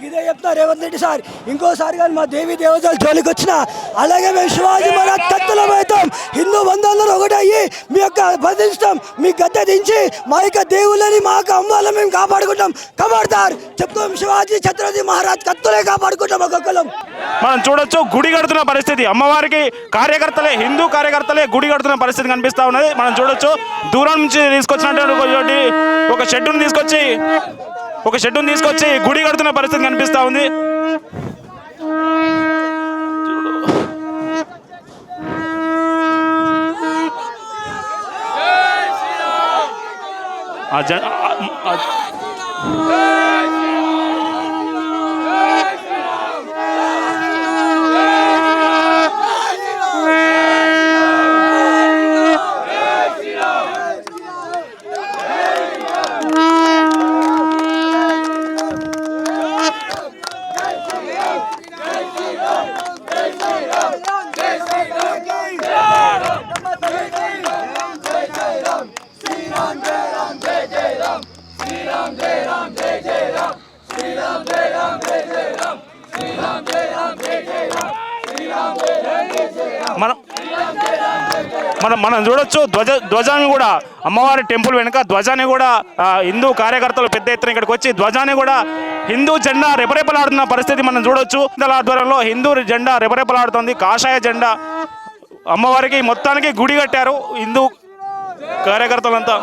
మీకు ఇదే చెప్తా రేవంత్ రెడ్డి సార్, ఇంకోసారి కానీ మా దేవి దేవతలు జోలికి వచ్చిన అలాగే మేము శివాజీ మహారాజ్ కత్తులం అవుతాం. హిందూ బంధువులందరూ ఒకటయ్యి మీ యొక్క బదిస్తాం, మీ గద్దె దించి మా యొక్క దేవుళ్ళని మా యొక్క అమ్మాలని మేము కాపాడుకుంటాం. కబర్దార్ చెప్తాం, శివాజీ ఛత్రపతి మహారాజ్ కత్తులే కాపాడుకుంటాం ఒక్కొక్కలం. మనం చూడొచ్చు గుడి కడుతున్న పరిస్థితి, అమ్మవారికి కార్యకర్తలే, హిందూ కార్యకర్తలే గుడి కడుతున్న పరిస్థితి కనిపిస్తూ ఉన్నది. మనం చూడొచ్చు దూరం నుంచి తీసుకొచ్చినటువంటి ఒక షెడ్డును తీసుకొచ్చి గుడి కడుతున్న పరిస్థితి కనిపిస్తూ ఉంది. మనం చూడొచ్చు ధ్వజాన్ని కూడా, అమ్మవారి టెంపుల్ వెనుక ధ్వజాన్ని కూడా హిందూ కార్యకర్తలు పెద్ద ఎత్తున ఇక్కడికి వచ్చి ధ్వజాన్ని కూడా హిందూ జెండా రెపరెపలాడుతున్న పరిస్థితి మనం చూడొచ్చు. ఆధ్వర్యంలో హిందూ జెండా రెపరెపలాడుతుంది, కాషాయ జెండా. అమ్మవారికి మొత్తానికి గుడి కట్టారు హిందూ కార్యకర్తలంతా.